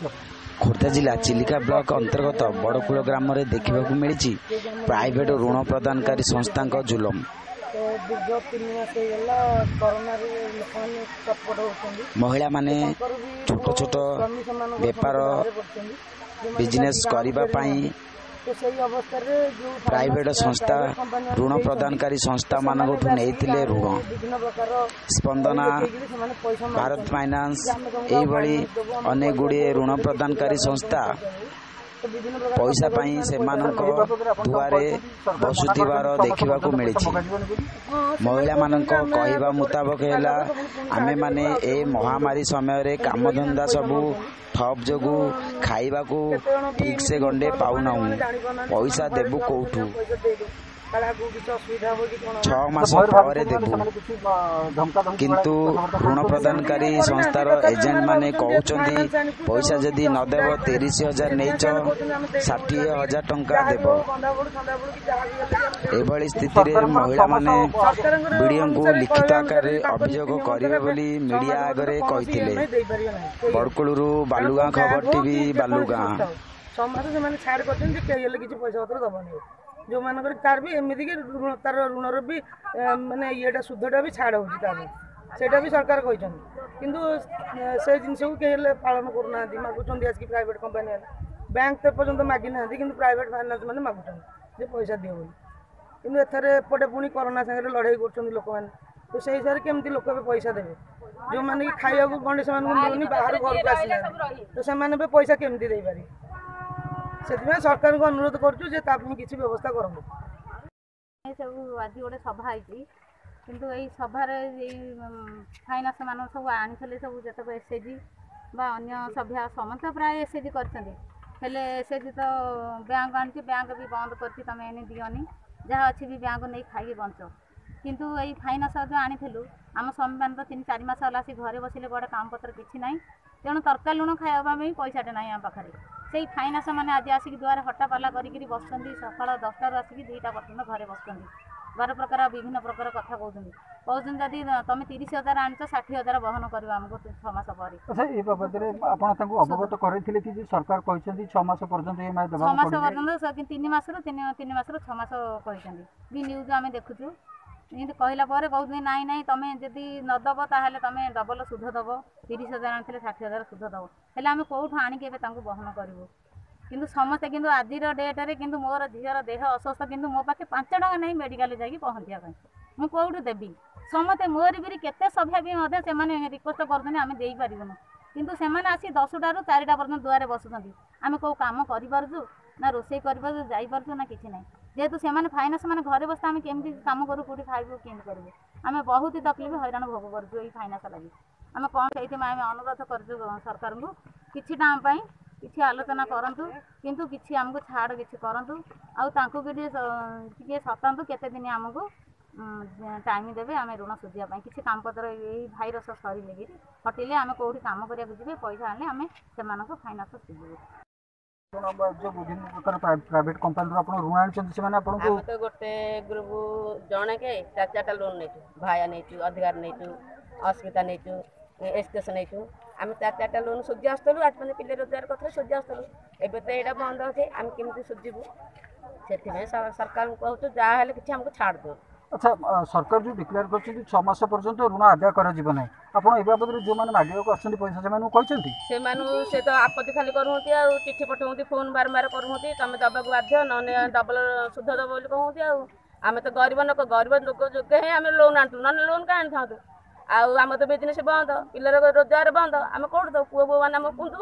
खोर्धा जिला चिलिका ब्लॉक अंतर्गत बड़कूल ग्राम में देखा मिली प्राइवेट ऋण प्रदानकारी संस्था जुलम। महिला माने छोट छोट बेपार बिजनेस करने प्राइवेट संस्था ऋण प्रदानकारी संस्था मानक नहीं ऋण स्पंदना भारत फाइनान्स यही अनेक गुड़े ऋण प्रदानकारी संस्था पैसा पाई से दुआरे बसुथिबार देखा मिली। महिला मानक कहवा मुताबक है आमे माने ए महामारी समय काम धंदा सबू ठप जोगु खाइबा को ठीक से गंडे पाऊना पैसा देबु कौठू 6 मास पर देबु किंतु ऋण प्रदानकारी संस्थार एजेंट माने कहउचंदी पैसा जदि न देब 30,000 नहींच 60,000 टंका देब। एभली स्थिति रे महिला माने वीडियो को लिखित आकार अभियोग करिवे बोली मीडिया आगरे कहिथिले। बड़कुलरू बालुगां खबर टीवी बालुगां जो मानकर तार भी एमती कि तार ऋणर भी माने ये सुधटा भी छाड़ होटा भी सरकार कहते से जिनस को कहीं पालन करना मागुंट आज प्राइवेट कंपनी बैंक तो पर्यटन मागी ना कि प्राइवेट फाइनान्स मैंने मागुंट पैसा दियो कि एथर एपटे पुणी कोरोना सागर लड़ाई कर लोक मैंने तो से हिसाब से केमती लोक पैसा देवे जो मैंने कि खाया गंडे से मिलूनी बाहर घर को आसना तो से पैसा केमती दे पारे से सरकार को अनुरोध करूँ किसी व्यवस्था करूँ। सब आज गोटे सभा किंतु यही सभार फाइनान्स मान सब आनी सब जतक एसएचजी अन्य सभ्य समस्त प्राय एसएचजी कर एसएचजी तो बैंक आनी बैंक भी बंद कर तुम एने दियोनी जहाँ अच्छी भी बैंक नहीं खाई बंच किंतु यही फाइनान्स जो आनी आम स्वामी मान तो 3-4 मास है घरे बसिले बड़े काम पत्र किसी ना तेणु तरकारी लुण खावाई पैसाटे ना आम पाखे से फाइनान्स मैंने आज आसिक दुआरे हट्टापाला कर बस सकाल 10टार आसिक 2टा पर्यटन घरे बस 12 प्रकार विभिन्न प्रकार कथा कहते जदि तुम 30,000 आनी 60,000 बहन कर आमको 6 मास पर। अच्छा ये बाबद अवगत करते कि सरकार कहते 6 मास पर्यटन 6 मास पर्यटन 3 मास 6 मास कहते भी न्यूज आम देखुचु इनती कहला कहते नाई नाई तुम जदि नदब ताहले तुम डबल सुध दब 30,000 आनी 60,000 सुध दब हेल्ले आम कौटू आणिके बहन करूँ किंतु समस्ते किंतु आज डेट्रे कि मोर झीर देह अस्वस्थ किंतु मो पाखे 5 टका नहीं मेडिकल जाकि पहुँचा मुझे कौटू देवी समस्ते मोर भी केते सभ्य भी रिक्वेस्ट करमें देपारूँ किंतु से आसी 10टारू 4टा पर्यटन दुआरे बसुँच आम कौ कम करूँ ना रोसे कर ना किसी ना जेहेतु से फाइनान्स मैंने घरे बस आम केमी कम करूँ कौटी खाइबू केमी करूँ आम बहुत ही तकलीफ हैरान भोग करूँ फाइनान्स लगी आम कौन से अनुरोध कर सरकार को कि किसी आलोचना करूँ किंतु किसी आमको छाड़ कि करूँ आउ भी सतातु केते दिन आमको टाइम देवे आम ऋण सुझापी किसी काम पत्र यही भाईरस सर हटिले आम कौटी कम करा जी पैसा आने आम से फाइनान्स सुझे जो विभिन्न प्रकार प्राइवेट कंपनी ऋण आनी तो गोटे ग्रुप जड़े के 4-4टा लोन नहीं भाया नहीं अधिकार नहीं अस्मिता नहीं एसकेस नहीं आम 4-4टा लोन सुझी आसलु आज मैंने पिले रोजगार कर सुझी आसलु एवं तो यहाँ बंद अच्छे आम केमी सुझीबू से सरकार को कहूँ जहाँ कि आमको छाड़ दो। अच्छा सरकार जो डिक्लेयर कर 6 मास पर्यंत ऋण आदाय कर बाबद जो मैंने मागे पैसा से तो आपत्ति खाली करते चिठी पठाऊँ फोन बारंबार करते तुम दबा बाध्य न डबल सुध दब कहते आम तो गरीब लोक जोगे ही आम लोन आनतु ना लोन क्या आनी था आम तो बिजनेस बंद पिलर रोजगार बंद आम कौट दो पुओ बो मैंने कुंतु